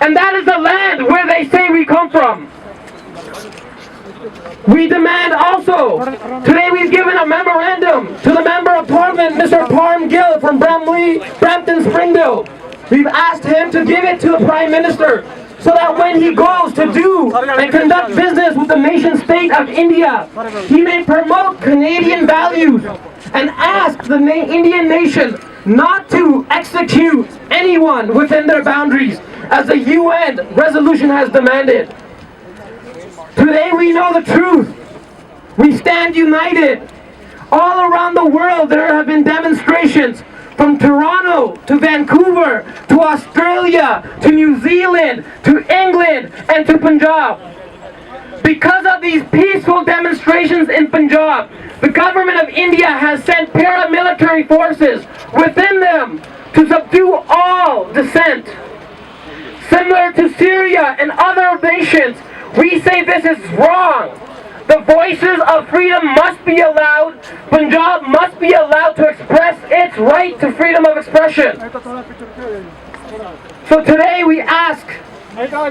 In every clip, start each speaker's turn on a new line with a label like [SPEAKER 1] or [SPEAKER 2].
[SPEAKER 1] And that is the land where they say we come from. We demand also, today we've given a memorandum to the Member of Parliament, Mr. Parm Gill from Brampton Springdale. We've asked him to give it to the Prime Minister so that when he goes to do and conduct business with the nation state of India, he may promote Canadian values and ask the Indian nation not to execute anyone within their boundaries, as the UN resolution has demanded. Today we know the truth. We stand united. All around the world there have been demonstrations, from Toronto to Vancouver to Australia to New Zealand to England and to Punjab. Because of these peaceful demonstrations in Punjab, the government of India has sent paramilitary forces within them to subdue all dissent. Similar to Syria and other nations, we say this is wrong. The voices of freedom must be allowed. Punjab must be allowed to express its right to freedom of expression. So today we ask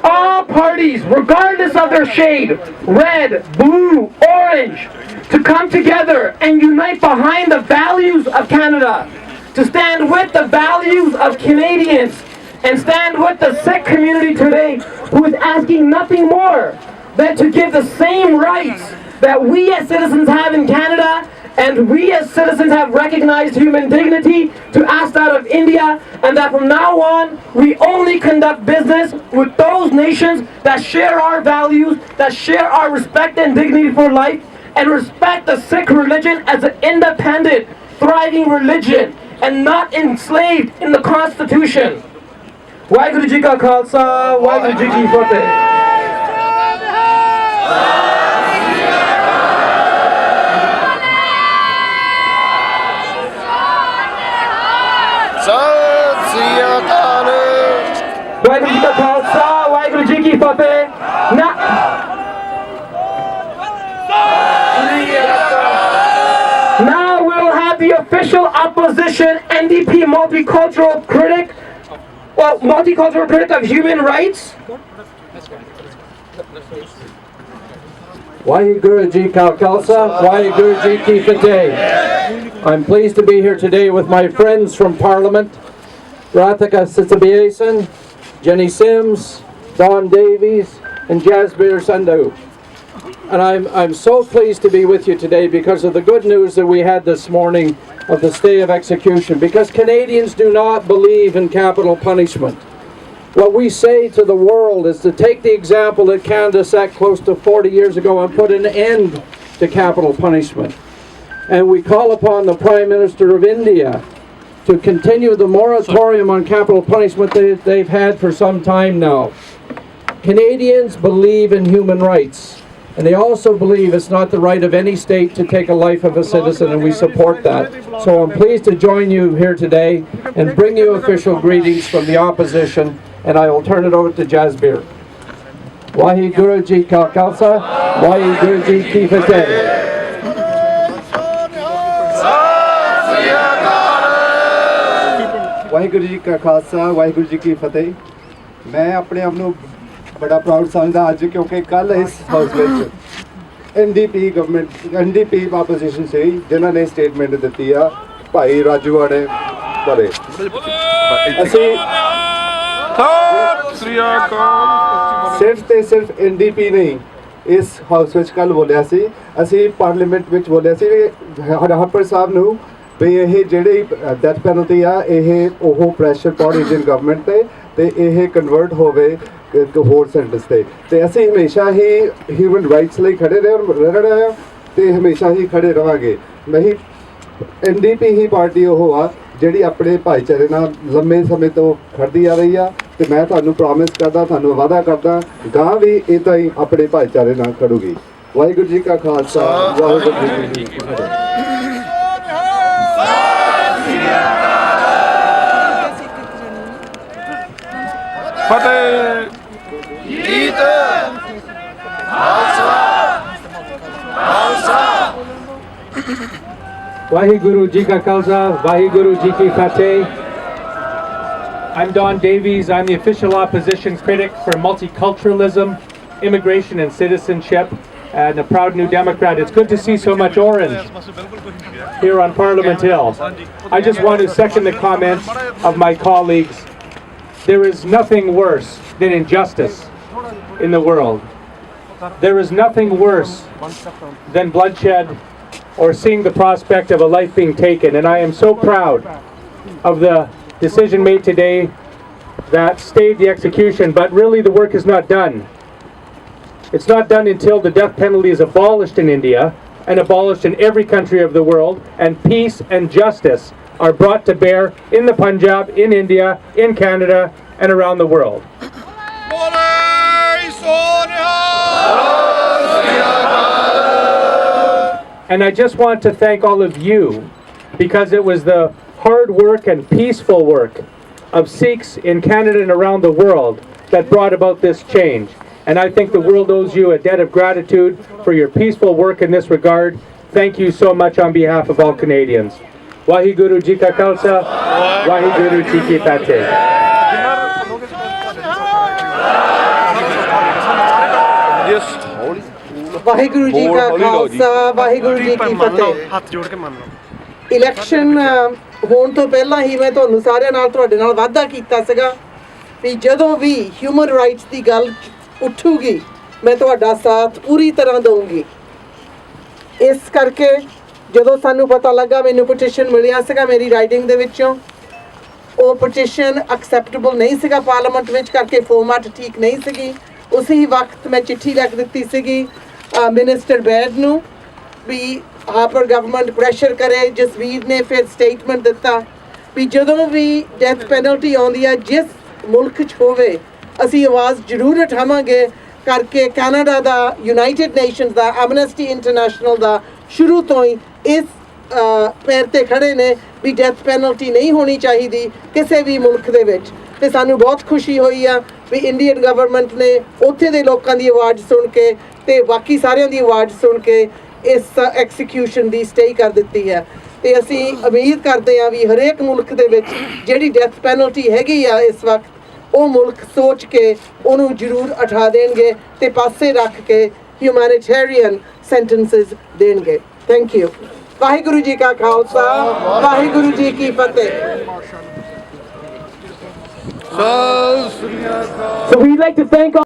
[SPEAKER 1] all parties, regardless of their shade, red, blue, orange, to come together and unite behind the values of Canada, to stand with the values of Canadians, and stand with the Sikh community today, who is asking nothing more than to give the same rights that we as citizens have in Canada, and we as citizens have recognized human dignity, to ask that of India, and that from now on we only conduct business with those nations that share our values, that share our respect and dignity for life, and respect the Sikh religion as an independent, thriving religion, and not enslaved in the Constitution. Waheguru Ji Ka Khalsa, Waheguru Ji Ki Fateh. Waheguru Ji Ka Khalsa, Waheguru Ji Ki Fateh. Now we'll have the official opposition NDP multicultural critic of human rights.
[SPEAKER 2] Waheguru Ji Ka Khalsa, Waheguru Ji Ki Fateh. I'm pleased to be here today with my friends from Parliament, Rathika Sitsabiasan, Jenny Sims, Don Davies, and Jasbir Sandhu. And I'm so pleased to be with you today because of the good news that we had this morning of the stay of execution, because Canadians do not believe in capital punishment. What we say to the world is to take the example that Canada set close to 40 years ago and put an end to capital punishment. And we call upon the Prime Minister of India to continue the moratorium on capital punishment that they've had for some time now. Canadians believe in human rights, and they also believe it's not the right of any state to take a life of a citizen, and we support that. So I'm pleased to join you here today and bring you official greetings from the opposition, and I will turn it over to Jasbir. Waheguru Ji Ka Khalsa, Waheguru Ji Ki Fateh.
[SPEAKER 3] Waheguru ji ਕਾ ਖਾਲਸਾ ਵਾਹਿਗੁਰੂ ਜੀ ਕੀ ਫਤਿਹ। ਮੈਂ ਆਪਣੇ ਆਪ ਨੂੰ ਬੜਾ proud ਸਮਝਦਾ ਅੱਜ, ਕਿਉਂਕਿ ਕੱਲ ਇਸ ਹਾਊਸ ਵਿੱਚ ਐਨਡੀਪੀ ਆਪੋਜੀਸ਼ਨ ਸੀ ਜਿਨ੍ਹਾਂ ਨੇ ਸਟੇਟਮੈਂਟ ਦਿੱਤੀ ਆ ਭਾਈ ਰਾਜੂਆਣੇ ਬਾਰੇ। ਅਸੀਂ ਸਿਰਫ ਤੇ ਸਿਰਫ ਐਨਡੀਪੀ ਨਹੀਂ ਇਸ ਹਾਊਸ ਵਿੱਚ ਕੱਲ ਬੋਲਿਆ ਸੀ, ਅਸੀਂ ਪਾਰਲੀਮੈਂਟ ਵਿੱਚ ਬੋਲਿਆ ਸੀ ਹਰਪ੍ਰੀਤ ਸਾਹਿਬ ਨੂੰ ਵੀ ਇਹ ਜਿਹੜੀ ਡੈਥ ਪੈਨਲਟੀ ਆ ਇਹ ਉਹ ਪ੍ਰੈਸ਼ਰ ਪਾਉਣ ਇੰਡੀਅਨ ਗਵਰਨਮੈਂਟ ਤੇ ਇਹ ਕਨਵਰਟ ਹੋਵੇ ਹੋਰ ਸੈਂਟੈਂਸ ਤੇ ਅਸੀਂ ਹਮੇਸ਼ਾ ਹੀ ਹਿਊਮਨ ਰਾਈਟਸ ਲਈ ਖੜੇ ਰਹੇ ਹਾਂ ਤੇ ਹਮੇਸ਼ਾ ਹੀ ਖੜੇ ਰਵਾਂਗੇ। ਨਹੀਂ ਐਨਡੀਪੀ ਹੀ ਪਾਰਟੀ ਉਹ ਆ ਜਿਹੜੀ ਆਪਣੇ ਭਾਈਚਾਰੇ ਨਾਲ ਲੰਮੇ ਸਮੇਂ ਤੋਂ ਖੜਦੀ ਆ ਰਹੀ ਆ ਤੇ ਮੈਂ ਤੁਹਾਨੂੰ ਪ੍ਰੋਮਿਸ ਕਰਦਾ, ਤੁਹਾਨੂੰ ਵਾਅਦਾ ਕਰਦਾ ਗਾਂ ਵੀ ਇੱਦਾਂ ਹੀ ਆਪਣੇ ਭਾਈਚਾਰੇ ਨਾਲ ਖੜੂਗੀ। ਵਾਹਿਗੁਰੂ ਜੀ ਕਾ ਖਾਲਸਾ, ਵਾਹਿਗੁਰੂ ਜੀ ਕੀ ਫਤਿਹ।
[SPEAKER 4] Fateh Geet Khalsa Khalsa
[SPEAKER 2] Waheguru Ji Ka Khalsa, Waheguru Ji Ki Fateh.
[SPEAKER 5] I'm Don Davies. I'm the official opposition critic for multiculturalism, immigration and citizenship, and a proud New Democrat. It's good to see so much orange here on Parliament Hill. I just want to second the comments of my colleagues. There is nothing worse than injustice in the world. There is nothing worse than bloodshed or seeing the prospect of a life being taken. And I am so proud of the decision made today that stayed the execution, but really the work is not done. It's not done until the death penalty is abolished in India and abolished in every country of the world, and peace and justice are brought to bear in the Punjab, in India, in Canada, and around the world. And I just want to thank all of you, because it was the hard work and peaceful work of Sikhs in Canada and around the world that brought about this change. And I think the world owes you a debt of gratitude for your peaceful work in this regard. Thank you so much on behalf of all Canadians. Waheguru Ji Ka Khalsa, Waheguru Ji Ki Fateh.
[SPEAKER 6] Waheguru ji ਕਾ ਖਾਲਸਾ ਵਾਹਿਗੁਰੂ ਜੀ ਕੀ ਫਤਿਹ। ਹੱਥ ਜੋੜ ਕੇ ਮੰਨ ਲਓ। Election ਹੋਣ ਤੋਂ ਪਹਿਲਾਂ ਹੀ ਮੈਂ ਤੁਹਾਨੂੰ ਸਾਰਿਆਂ ਨਾਲ ਤੁਹਾਡੇ ਨਾਲ ਵਾਅਦਾ ਕੀਤਾ ਸੀਗਾ ਵੀ ਜਦੋਂ ਵੀ ਹਿਊਮਨ ਰਾਈਟਸ ਦੀ ਗੱਲ ਉੱਠੂਗੀ ਮੈਂ ਤੁਹਾਡਾ ਸਾਥ ਪੂਰੀ ਤਰ੍ਹਾਂ ਦਊਂਗੀ। ਇਸ ਕਰਕੇ ਜਦੋਂ ਸਾਨੂੰ ਪਤਾ ਲੱਗਾ ਮੈਨੂੰ ਪਟੀਸ਼ਨ ਮਿਲਿਆ ਸੀਗਾ ਮੇਰੀ ਰਾਈਟਿੰਗ ਦੇ ਵਿੱਚੋਂ, ਉਹ ਪਟੀਸ਼ਨ ਐਕਸੈਪਟੇਬਲ ਨਹੀਂ ਸੀਗਾ ਪਾਰਲੀਮੈਂਟ ਵਿੱਚ ਕਰਕੇ ਫਾਰਮੈਟ ਠੀਕ ਨਹੀਂ ਸੀਗੀ। ਉਸੇ ਵਕਤ ਮੈਂ ਚਿੱਠੀ ਲਿਖ ਦਿੱਤੀ ਸੀਗੀ ਮਿਨਿਸਟਰ ਬੈਡ ਨੂੰ ਵੀ ਹਾਪਰ ਗਵਰਨਮੈਂਟ ਪ੍ਰੈਸ਼ਰ ਕਰੇ। ਜਸਵੀਰ ਨੇ ਫਿਰ ਸਟੇਟਮੈਂਟ ਦਿੱਤਾ ਵੀ ਜਦੋਂ ਵੀ ਡੈਥ ਪੈਨਲਟੀ ਆਉਂਦੀ ਹੈ ਜਿਸ ਮੁਲਕ 'ਚ ਹੋਵੇ ਅਸੀਂ ਆਵਾਜ਼ ਜ਼ਰੂਰ ਉਠਾਵਾਂਗੇ ਕਰਕੇ ਕੈਨੇਡਾ ਦਾ, ਯੂਨਾਈਟਿਡ ਨੇਸ਼ਨਸ ਦਾ, ਐਮਨੈਸਟੀ ਇੰਟਰਨੈਸ਼ਨਲ ਦਾ ਸ਼ੁਰੂ ਤੋਂ ਹੀ ਇਸ ਪੈਰ 'ਤੇ ਖੜ੍ਹੇ ਨੇ ਵੀ ਡੈਥ ਪੈਨਲਟੀ ਨਹੀਂ ਹੋਣੀ ਚਾਹੀਦੀ ਕਿਸੇ ਵੀ ਮੁਲਕ ਦੇ ਵਿੱਚ। ਅਤੇ ਸਾਨੂੰ ਬਹੁਤ ਖੁਸ਼ੀ ਹੋਈ ਆ ਵੀ ਇੰਡੀਅਨ ਗਵਰਨਮੈਂਟ ਨੇ ਉੱਥੇ ਦੇ ਲੋਕਾਂ ਦੀ ਆਵਾਜ਼ ਸੁਣ ਕੇ ਅਤੇ ਬਾਕੀ ਸਾਰਿਆਂ ਦੀ ਆਵਾਜ਼ ਸੁਣ ਕੇ ਇਸ ਐਕਸੀਕਿਊਸ਼ਨ ਦੀ ਸਟੇ ਕਰ ਦਿੱਤੀ ਹੈ। ਅਤੇ ਅਸੀਂ ਉਮੀਦ ਕਰਦੇ ਹਾਂ ਵੀ ਹਰੇਕ ਮੁਲਕ ਦੇ ਵਿੱਚ ਜਿਹੜੀ ਡੈਥ ਪੈਨਲਟੀ ਹੈਗੀ ਆ ਇਸ ਵਕਤ ਉਹ ਮੁਲਕ ਸੋਚ ਕੇ ਉਹਨੂੰ ਜ਼ਰੂਰ ਉਠਾ ਦੇਣਗੇ ਅਤੇ ਪਾਸੇ ਰੱਖ ਕੇ ਹਿਊਮੈਨਿਟੇਰੀਅਨ ਸੈਂਟੈਂਸਿਸ ਦੇਣਗੇ। Thank you. ਵਾਹਿਗੁਰੂ ਜੀ ਕਾ ਖਾਲਸਾ ਵਾਹਿਗੁਰੂ ਜੀ ਕੀ ਫਤਿਹ।
[SPEAKER 1] So we'd like to thank all